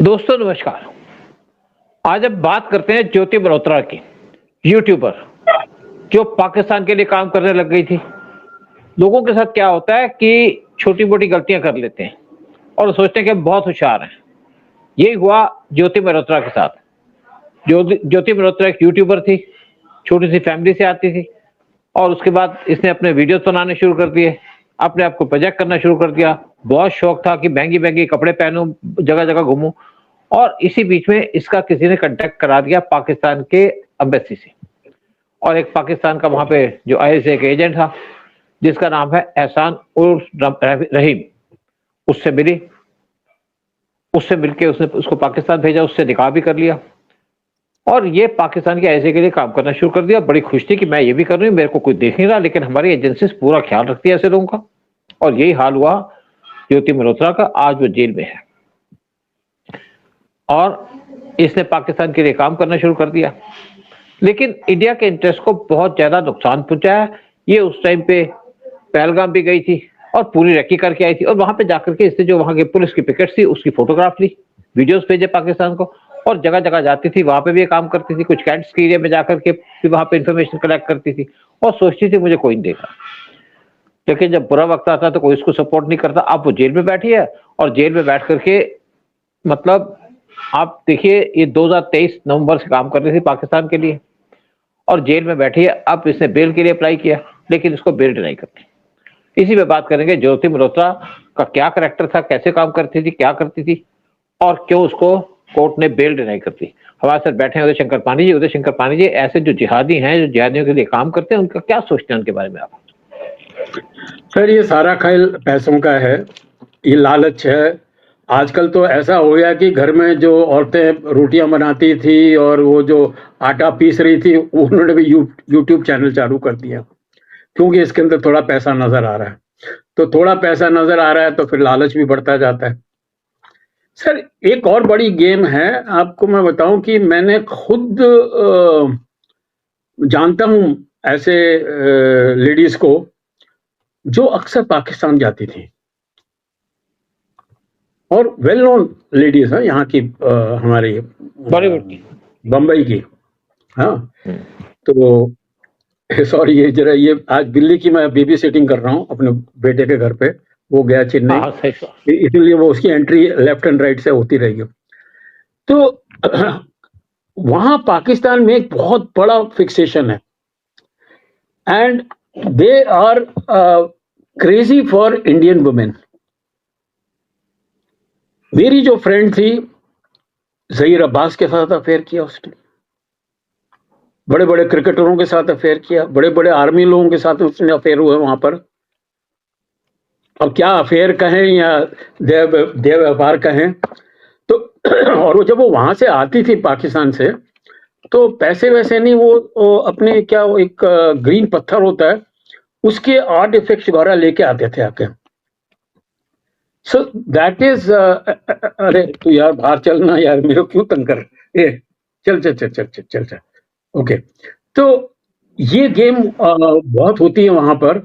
दोस्तों नमस्कार। आज अब बात करते हैं ज्योति मल्होत्रा की, यूट्यूबर जो पाकिस्तान के लिए काम करने लग गई थी। लोगों के साथ क्या होता है कि छोटी मोटी गलतियां कर लेते हैं और सोचते हैं कि हम बहुत होशियार हैं। यही हुआ ज्योति मल्होत्रा के साथ। ज्योति मल्होत्रा एक यूट्यूबर थी, छोटी सी फैमिली से आती थी और उसके बाद इसने अपने वीडियोस बनाने शुरू कर दिए, अपने आप को प्रोजेक्ट करना शुरू कर दिया। बहुत शौक था कि महंगी महंगी कपड़े पहनूं, जगह जगह घूमूं। और इसी बीच में इसका किसी ने कांटेक्ट करा दिया पाकिस्तान के एम्बेसी से, और एक पाकिस्तान का वहां पे जो आईएसआई का एजेंट था जिसका नाम है एहसान उर्फ रहीम, उससे मिली। उससे मिलके उसने उसको पाकिस्तान भेजा, उससे निकाह भी कर लिया और ये पाकिस्तान के आईएसआई के लिए काम करना शुरू कर दिया। बड़ी खुश थी कि मैं ये भी कर रही हूँ, मेरे को कोई देख नहीं रहा, लेकिन हमारी एजेंसी पूरा ख्याल रखती है ऐसे लोगों का। और यही हाल हुआ ज्योति मल्होत्रा का। आज वो जेल में है और इसने पाकिस्तान के लिए काम करना शुरू कर दिया, लेकिन इंडिया के इंटरेस्ट को बहुत ज्यादा नुकसान पहुंचाया। ये उस टाइम पे पहलगाम भी गई थी और पूरी रेकी करके आई थी, और वहां पे जाकर के इसने जो वहां के पुलिस की पिकेट थी उसकी फोटोग्राफ ली, वीडियोस भेजे पाकिस्तान को, और जगह जगह जाती थी, वहां पे भी काम करती थी। कुछ कैंट्स के एरिया में जाकर के भी वहां पे इंफॉर्मेशन कलेक्ट करती थी और सोचती थी मुझे कोई नहीं देगा। लेकिन जब बुरा वक्त आता तो कोई इसको सपोर्ट नहीं करता। अब वो जेल में बैठी है और जेल में बैठ करके, मतलब आप देखिए, ये 2023 नवंबर से काम कर रही थी पाकिस्तान के लिए और जेल में बैठी है। अब इसने बेल के लिए अप्लाई किया लेकिन इसको बेल डिनाई करती। इसी में बात करेंगे ज्योति मल्होत्रा का क्या करैक्टर था, कैसे काम करती थी, क्या करती थी और क्यों उसको कोर्ट ने बेल डिनाई कर दी। हमारे साथ बैठे हैं उदय शंकर पानी जी। उदय शंकर पानी जी, ऐसे जो जिहादी हैं, जो जिहादियों के लिए काम करते हैं, उनका क्या सोचते हैं उनके बारे में आप? सर, ये सारा खेल पैसों का है, ये लालच है। आजकल तो ऐसा हो गया कि घर में जो औरतें रोटियां बनाती थी और वो जो आटा पीस रही थी, उन्होंने भी यूट्यूब चैनल चालू कर दिया, क्योंकि इसके अंदर थोड़ा पैसा नजर आ रहा है। तो थोड़ा पैसा नजर आ रहा है तो फिर लालच भी बढ़ता जाता है। सर, एक और बड़ी गेम है, आपको मैं बताऊं कि मैंने खुद जानता हूं ऐसे लेडीज को जो अक्सर पाकिस्तान जाती थी और वेल नोन लेडीज है यहाँ की, हमारी बम्बई की। हाँ, तो सॉरी, ये जरा ये आज दिल्ली की मैं बेबी सिटिंग कर रहा हूँ अपने बेटे के घर पे। वो गया चेन्नई, इसलिए वो उसकी एंट्री लेफ्ट एंड राइट से होती रहेगी। तो वहां पाकिस्तान में एक बहुत बड़ा फिक्सेशन है and they are crazy for Indian women. मेरी जो फ्रेंड थी, जहीर अब्बास के साथ अफेयर किया उसने, बड़े बड़े क्रिकेटरों के साथ अफेयर किया, बड़े बड़े आर्मी लोगों के साथ उसने अफेयर हुए वहां पर। अब क्या अफेयर कहें या देव व्यापार कहें, तो और वो जब वो वहां से आती थी पाकिस्तान से, तो पैसे वैसे नहीं, वो अपने क्या, वो एक ग्रीन पत्थर होता है, उसके आर्ट इफेक्ट्स वगैरह लेके आते थे आके। सो दैट इज, अरे तू यार बाहर चलना यार, मेरे को क्यों तंग कर, चल चल चल चल चल चल चल। ओके, तो ये गेम बहुत होती है वहां पर।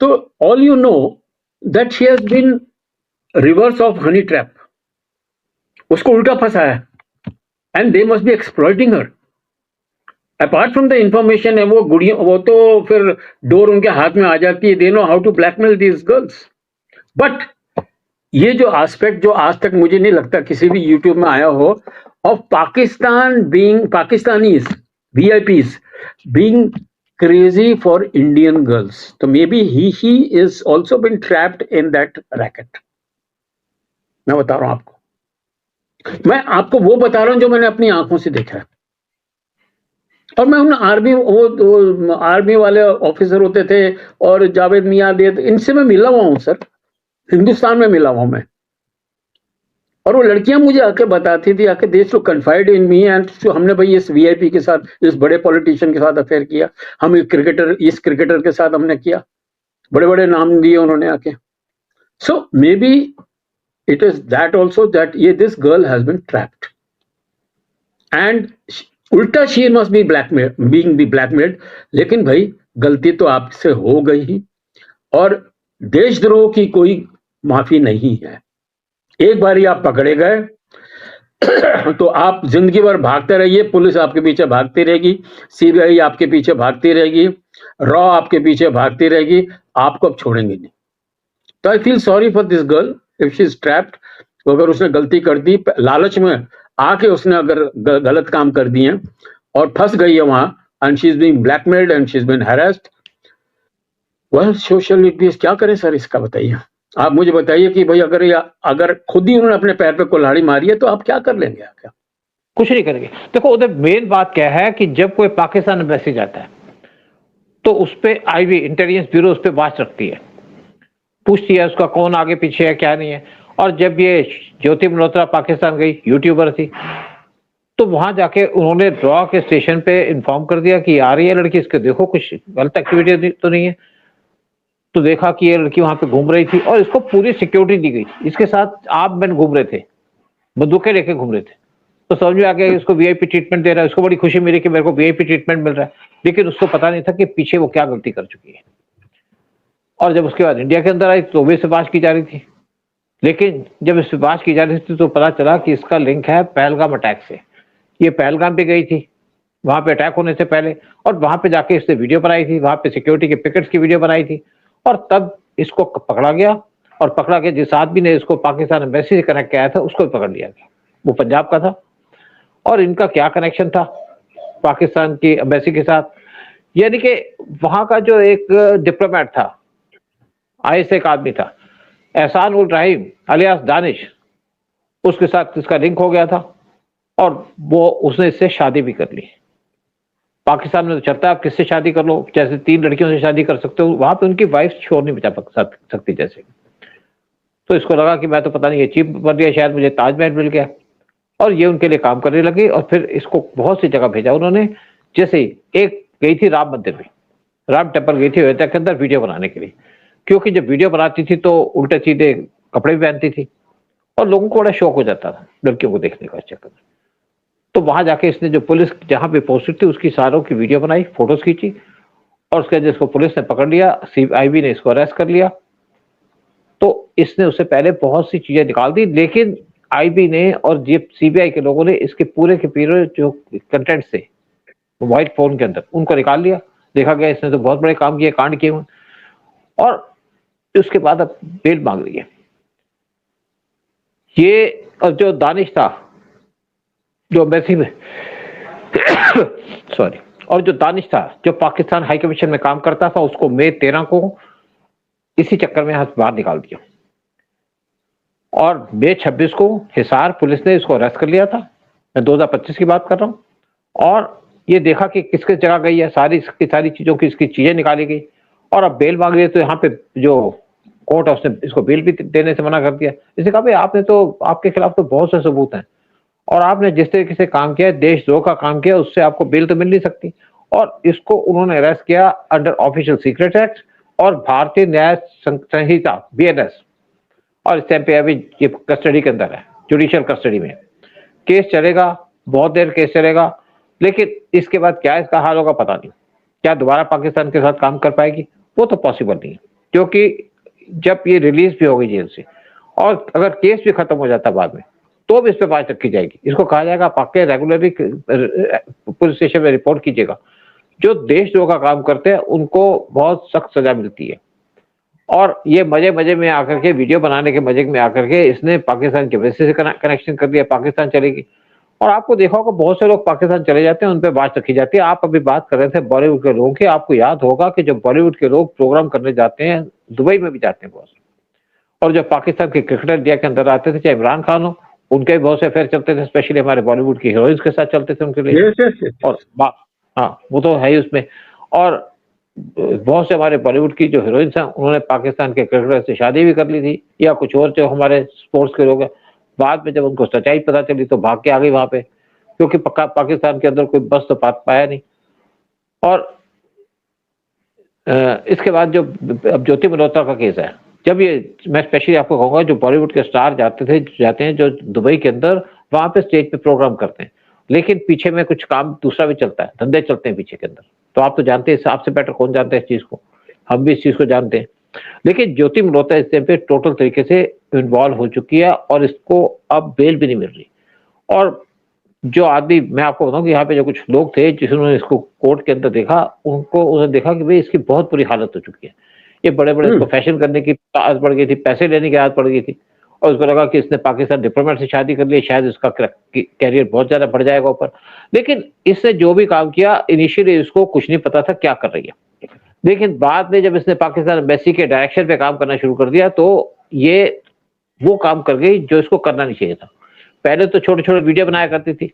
तो all you know that she has been reverse of honey trap, उसको उल्टा फंसा है and they must be exploiting her. Apart from the information है, वो गुड़िया, वो तो फिर डोर उनके हाथ में आ जाती है। They know how to blackmail these girls. But ये जो एस्पेक्ट, जो आज तक मुझे नहीं लगता किसी भी यूट्यूब में आया हो, of Pakistan being, Pakistanis VIPs being crazy for Indian girls, तो maybe he is also been trapped in that racket। मैं बता रहा हूं आपको, मैं आपको वो बता रहा हूं जो मैंने अपनी आंखों से देखा है। और मैं उन आर्मी, वो आर्मी वाले ऑफिसर होते थे और जावेद मियां दे, इनसे मैं मिला हुआ हूं सर, हिंदुस्तान में मिला हुआ मैं। और वो लड़कियां मुझे आके बताती थी, आके they to confide in me and हमने भाई इस VIP के साथ, इस बड़े पॉलिटिशियन के साथ अफेयर किया, हम इस क्रिकेटर के साथ हमने किया, बड़े बड़े नाम दिए उन्होंने आके। So may be it is that also, that ये this girl has been trapped and उल्टा शी मस्ट बी ब्लैकमेल्ड। लेकिन भाई गलती तो आपसे हो गई ही, और देशद्रोह की कोई माफी नहीं है। एक बार आप पकड़े गए तो आप जिंदगी भर भागते रहिए, पुलिस आपके पीछे भागती रहेगी, सीबीआई आपके पीछे भागती रहेगी, रॉ आपके पीछे भागती रहेगी, आपको अब छोड़ेंगे नहीं। तो I feel sorry for this girl if she is trapped. अगर उसने गलती कर दी, लालच में आके उसने अगर गलत काम कर दिए और फंस गई है वहां, and she is being blackmailed and she is been harassed, well social media क्या करें सर इसका, बताइए आप मुझे बताइए कि भाई अगर खुद ही उन्होंने अपने पैर पे कुल्हाड़ी मारी है तो आप क्या कर लेंगे? क्या कुछ नहीं करेंगे। देखो उधर मेन बात क्या है कि जब कोई पाकिस्तान एम्बेसी जाता है तो उस पर आईबी इंटेलिजेंस ब्यूरो उस पर वाच रखती है, पूछती है उसका कौन आगे पीछे है क्या नहीं है। और जब ये ज्योति मल्होत्रा पाकिस्तान गई, यूट्यूबर थी, तो वहां जाके उन्होंने रॉ के स्टेशन पे इन्फॉर्म कर दिया कि आ रही है लड़की, इसके देखो कुछ गलत एक्टिविटी तो नहीं है। तो देखा कि ये लड़की वहां पे घूम रही थी और इसको पूरी सिक्योरिटी दी गई। इसके साथ आप मैन घूम रहे थे, बंदूकें लेके घूम रहे थे। तो समझ में आ गया इसको वीआईपी ट्रीटमेंट दे रहा है, उसको बड़ी खुशी मिली कि मेरे को वीआईपी ट्रीटमेंट मिल रहा है, लेकिन उसको पता नहीं था कि पीछे वो क्या गलती कर चुकी है। और जब उसके बाद इंडिया के अंदर आई तो भी बात की जा रही थी, लेकिन जब इस बात की जा रही थी तो पता चला कि इसका लिंक है पहलगाम अटैक से। ये पहलगाम पे गई थी वहां पे अटैक होने से पहले, और वहां पे जाके इसने वीडियो बनाई थी, वहां पे सिक्योरिटी के पिकेट्स की वीडियो बनाई थी, और तब इसको पकड़ा गया। और पकड़ा के जिस आदमी ने इसको पाकिस्तान एम्बेसी से कनेक्ट किया था उसको भी पकड़ लिया गया, वो पंजाब का था। और इनका क्या कनेक्शन था पाकिस्तान की एम्बेसी के साथ, यानी कि वहां का जो एक डिप्लोमेट था, आईएसए का आदमी था, एहसान उल रहीम अलियास दानिश, उसके साथ इसका लिंक हो गया था और वो उसने इससे शादी भी कर ली। पाकिस्तान में तो चलता है आप किससे शादी कर लो, जैसे 3 लड़कियों से शादी कर सकते हो, वहां पे उनकी वाइफ शोर नहीं बचा सकती जैसे। तो इसको लगा कि मैं तो पता नहीं अचीव कर दिया, शायद मुझे ताजमहल मिल गया, और ये उनके लिए काम करने लगी। और फिर इसको बहुत सी जगह भेजा उन्होंने, जैसे एक गई थी राम मंदिर में, राम टेम्पल गई थी अयोध्या के अंदर वीडियो बनाने के लिए, क्योंकि जब वीडियो बनाती थी तो उल्टे सीधे कपड़े भी पहनती थी और लोगों को बड़ा शौक हो जाता था लड़कियों को देखने का चक्कर में। तो वहां जाके इसने जो पुलिस जहां पे पोस्टेड थी उसकी सारों की वीडियो बनाई, फोटोज खींची, और उसके बाद जिसको पुलिस ने पकड़ लिया, सीआईबी ने इसको अरेस्ट कर लिया। तो इसने उससे पहले बहुत सी चीजें निकाल दी, लेकिन आईबी ने और सीबीआई के लोगों ने इसके पूरे के पूरे जो कंटेंट थे व्हाइट फोन के अंदर उनको निकाल लिया। देखा गया इसने तो बहुत बड़े काम किए, कांड किए हुए, और उसके बाद अब बेल मांग रही है ये। और जो दानिश था जो एम्बेसी में सॉरी, और जो दानिश था जो पाकिस्तान हाई कमीशन में काम करता था, उसको मई 13 को इसी चक्कर में बाहर निकाल दिया। और मई 26 को हिसार पुलिस ने इसको अरेस्ट कर लिया था, मैं 2025 की बात कर रहा हूँ। और ये देखा कि किसके जगह गई है, सारी चीजों की इसकी चीजें निकाली गई, और अब बेल मांग रही है। तो यहाँ पे जो कोर्ट है उसने इसको बेल भी देने से मना कर दिया। इसने कहा भाई आपने तो, आपके खिलाफ तो बहुत से सबूत हैं, और आपने जिस तरीके से काम किया है, देशद्रोह का काम किया, उससे आपको बेल तो मिल नहीं सकती। और इसको उन्होंने अरेस्ट किया अंडर ऑफिशियल सीक्रेट एक्ट और भारतीय न्याय संहिता बीएनएस, और इस टाइम पे अभी ये कस्टडी के अंदर है, जुडिशियल कस्टडी में। केस चलेगा, बहुत देर केस चलेगा, लेकिन इसके बाद क्या इसका हाल होगा पता नहीं। क्या दोबारा पाकिस्तान के साथ काम कर पाएगी? वो तो पॉसिबल नहीं है, क्योंकि जब ये रिलीज भी हो गई जेल से, और अगर केस भी खत्म हो जाता बाद में, तो भी इस पर बात रखी जाएगी। इसको कहा जाएगा पाके रेगुलरली पुलिस स्टेशन में रिपोर्ट कीजिएगा। जो देशद्रोह का काम करते हैं उनको बहुत सख्त सजा मिलती है। और ये मजे में आकर के, वीडियो बनाने के मजे में आकर के इसने पाकिस्तान के वैसे से कनेक्शन कर दिया, पाकिस्तान चलेगी। और आपको देखा होगा बहुत से लोग पाकिस्तान चले जाते हैं, उन पर बात रखी जाती है। आप अभी बात कर रहे थे बॉलीवुड के लोगों की, आपको याद होगा कि जब बॉलीवुड के लोग प्रोग्राम करने जाते हैं, दुबई में भी जाते हैं बहुत, और जब पाकिस्तान के क्रिकेटर इंडिया के अंदर आते थे, चाहे इमरान खान हो, उनके भी बहुत से अफेयर चलते थे, स्पेशली हमारे बॉलीवुड की हीरोइंस के साथ चलते थे उनके लिए। और हाँ, वो तो है ही उसमें। और बहुत से हमारे बॉलीवुड की जो हीरोइंस हैं उन्होंने पाकिस्तान के क्रिकेटर से शादी भी कर ली थी, या कुछ और जो हमारे स्पोर्ट्स के लोग हैं, बाद में जब उनको सच्चाई पता चली तो भाग के आ गई वहां पे, क्योंकि पाकिस्तान के अंदर कोई बस तो पाया नहीं। और इसके बाद जो अब ज्योति मल्होत्रा का केस है, जब ये, मैं स्पेशली आपको कहूंगा, जो बॉलीवुड के स्टार जाते हैं जो दुबई के अंदर, वहां पे स्टेज पे प्रोग्राम करते हैं, लेकिन पीछे में कुछ काम दूसरा भी चलता है, धंधे चलते हैं पीछे के अंदर। तो आप तो जानते हैं, आपसे बेटर कौन जानता है इस चीज को, हम भी इस चीज को जानते हैं। लेकिन ज्योति मल्होत्रा इस टाइम पे टोटल तरीके से इन्वॉल्व हो चुकी है, और इसको अब बेल भी नहीं मिल रही। और जो आदमी, मैं आपको बताऊं कि यहाँ पे जो कुछ लोग थे जिन्होंने इसको कोर्ट के अंदर देखा, उन्होंने देखा कि भाई इसकी बहुत बुरी हालत हो चुकी है। ये बड़े-बड़े इसको फैशन करने की आदत पड़ गई थी, पैसे लेने की आदत पड़ गई थी और उसको लगा कि इसने पाकिस्तान डिप्लोमेट से शादी कर ली, शायद इसका कैरियर बहुत ज़्यादा बढ़ जाएगा ऊपर। लेकिन इसने जो भी काम किया, इनिशियली इसको कुछ नहीं पता था क्या कर रही है। लेकिन बाद में जब इसने पाकिस्तान एम्बेसी के डायरेक्शन पे काम करना शुरू कर दिया, तो ये वो काम कर गई जो इसको करना नहीं चाहिए था। पहले तो छोटे-छोटे वीडियो बनाया करती थी,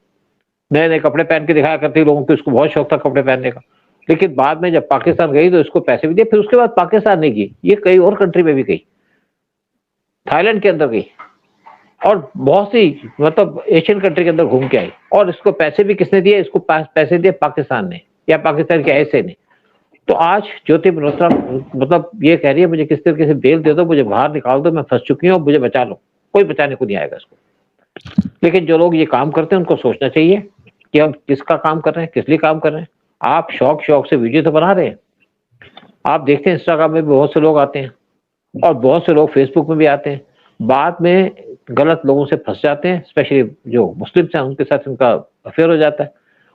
नए-नए कपड़े पहन के दिखाया करती थी लोगों को, इसको बहुत शौक था कपड़े पहनने का। लेकिन बाद में जब पाकिस्तान गई तो इसको पैसे भी दिए, फिर उसके बाद पाकिस्तान नहीं गई, ये कई और कंट्री में भी गई, थाईलैंड के अंदर गई और बहुत सी मतलब एशियन कंट्री के अंदर घूम के आई और इसको पैसे भी किसने दिए? इसको पैसे दिए पाकिस्तान ने या पाकिस्तान के ऐसे ने। तो आज ज्योति मल्होत्रा मतलब ये कह रही है मुझे किस तरीके से बेल दे दो, मुझे बाहर निकाल दो, मैं फंस चुकी हूँ, मुझे बचा लो। कोई बचाने को नहीं आएगा इसको। लेकिन जो लोग ये काम करते हैं उनको सोचना चाहिए कि हम किसका काम कर रहे हैं, किस लिए काम कर रहे हैं। आप शौक से वीडियो तो बना रहे हैं, आप देखते हैं इंस्टाग्राम में भी बहुत से लोग आते हैं और बहुत से लोग फेसबुक में भी आते हैं, बाद में गलत लोगों से फंस जाते हैं, स्पेशली जो मुस्लिम्स हैं उनके साथ इनका अफेयर हो जाता है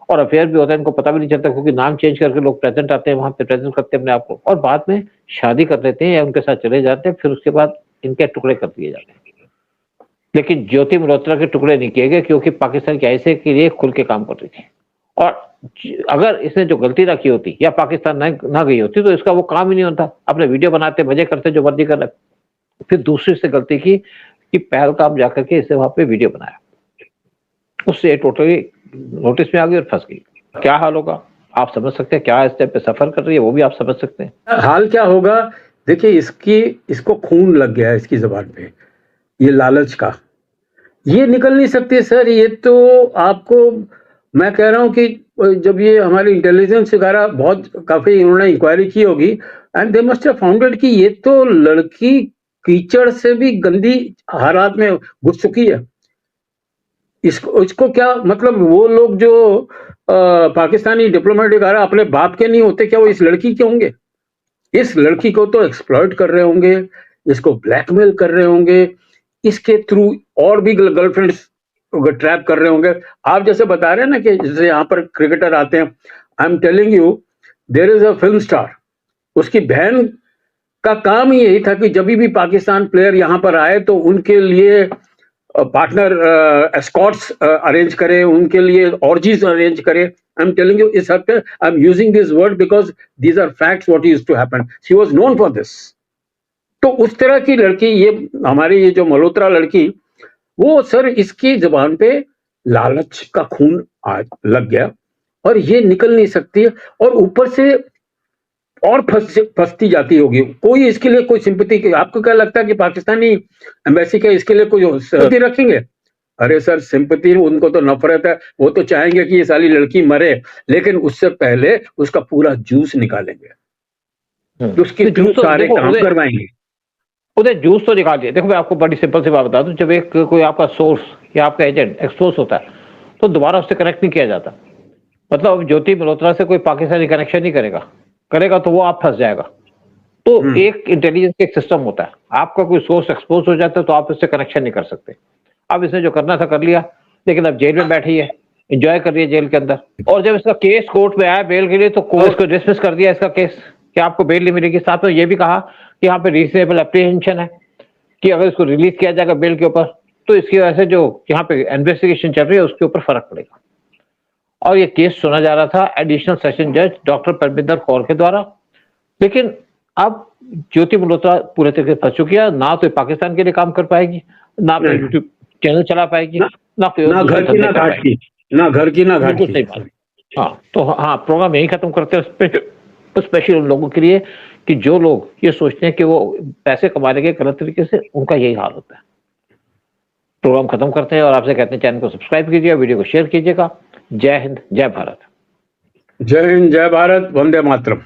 और अफेयर भी होता है, इनको पता भी नहीं चलता क्योंकि नाम चेंज करके लोग प्रेजेंट आते हैं, वहां पे प्रेजेंट करते हैं अपने आप को और बाद में शादी कर लेते हैं या उनके साथ चले जाते हैं, फिर उसके बाद इनके टुकड़े कर दिए जाते हैं। लेकिन ज्योति मल्होत्रा के टुकड़े नहीं किए गए क्योंकि पाकिस्तान के ऐसे के लिए खुल के काम कर रही थी और अगर इसने जो गलती ना की होती या पाकिस्तान ना गई होती तो इसका वो काम ही नहीं होता। अपने वीडियो बनाते, मजे करते, जो मर्जी कर रहे। फिर दूसरी से गलती की कि पहलगाम जाकर के इसने वहां पे वीडियो बनाया, उससे टोटली नोटिस में आ गई और फंस गई। क्या हाल होगा आप समझ सकते हैं, क्या इस टाइप पे सफर कर रही है वो भी आप समझ सकते हैं। हाल क्या होगा, देखिए इसको खून लग गया है इसकी जबान पे, ये लालच का, ये निकल नहीं सकती सर। ये तो आपको मैं कह रहा हूं कि जब ये हमारी इंटेलिजेंस वगैरह बहुत काफी इन्होंने इंक्वायरी की होगी and they must have founded कि ये तो लड़की कीचड़ से भी गंदी हालात में घुस चुकी है। इसको क्या मतलब, वो लोग जो पाकिस्तानी डिप्लोमेट वगैरह अपने बाप के नहीं होते क्या, वो इस लड़की के होंगे? इस लड़की को तो एक्सप्लॉइट कर रहे होंगे, इसको ब्लैकमेल कर रहे होंगे, इसके थ्रू और भी गर्लफ्रेंड्स ट्रैप कर रहे होंगे। आप जैसे बता रहे हैं ना कि जैसे यहाँ पर क्रिकेटर आते हैं, I am telling you there is a film star, उसकी बहन का काम ही यही था कि जब भी पाकिस्तान प्लेयर यहाँ पर आए तो उनके लिए पार्टनर एस्कॉर्ट्स अरेंज करे, उनके लिए ऑर्जीज अरेंज करे। आई एम टेलिंग यू इस हद पे I am using this word because these are facts what used to happen. She was known for this. तो उस तरह की लड़की, ये हमारी ये जो मल्होत्रा लड़की, वो सर इसकी जबान पे लालच का खून आज लग गया और ये निकल नहीं सकती है और ऊपर से और फंसती जाती होगी। कोई इसके लिए कोई सिंपैथी, आपको क्या लगता है कि पाकिस्तानी एम्बेसी का इसके लिए कोई सिंपैथी रखेंगे? अरे सर सिंपैथी, उनको तो नफरत है, वो तो चाहेंगे कि ये साली लड़की मरे, लेकिन उससे पहले उसका पूरा जूस निकालेंगे, उसके थ्रू सारे काम करवाएंगे। उधर जूस तो निकालिए। देखो मैं आपको बड़ी सिंपल सी बात बता दूं, जब एक कोई आपका सोर्स या आपका एजेंट एक्सपोज होता है तो दोबारा उससे कनेक्ट नहीं किया जाता। मतलब ज्योति मल्होत्रा से कोई पाकिस्तानी कनेक्शन नहीं करेगा तो वो आप फंस जाएगा। तो एक इंटेलिजेंस का एक सिस्टम होता है, आपका कोई सोर्स एक्सपोज हो जाता है तो आप इससे कनेक्शन नहीं कर सकते। अब इसने जो करना था कर लिया, लेकिन अब जेल में बैठी है, एंजॉय कर रही है जेल के अंदर। और जब इसका केस कोर्ट में आया बेल के लिए तो कोर्ट को डिसमिस कर दिया इसका केस कि आपको बेल नहीं मिलेगी। साथ में ये भी कहा कि यहाँ पे रीजनेबल एप्रीहेंशन है कि अगर इसको रिलीज किया जाएगा बेल के ऊपर तो इसकी वजह से जो यहाँ पे इन्वेस्टिगेशन चल रही है उसके ऊपर फर्क पड़ेगा। और ये केस सुना जा रहा था एडिशनल सेशन जज डॉक्टर परमिंदर कौर के द्वारा। लेकिन अब ज्योति मल्होत्रा पूरे तरीके से फंस चुकी है, ना तो पाकिस्तान के लिए काम कर पाएगी, ना अपना यूट्यूब चैनल चला पाएगी, ना घर की ना घाट की, ना घर की ना घाट की। हाँ तो हाँ, प्रोग्राम यही खत्म करते हैं स्पेशल उन लोगों के लिए कि जो लोग ये सोचते हैं कि वो पैसे कमाने के गलत तरीके से, उनका यही हाल होता है। प्रोग्राम खत्म करते हैं और आपसे कहते हैं चैनल को सब्सक्राइब कीजिए, वीडियो को शेयर कीजिएगा। जय हिंद, जय भारत। जय हिंद, जय भारत, वंदे मातरम।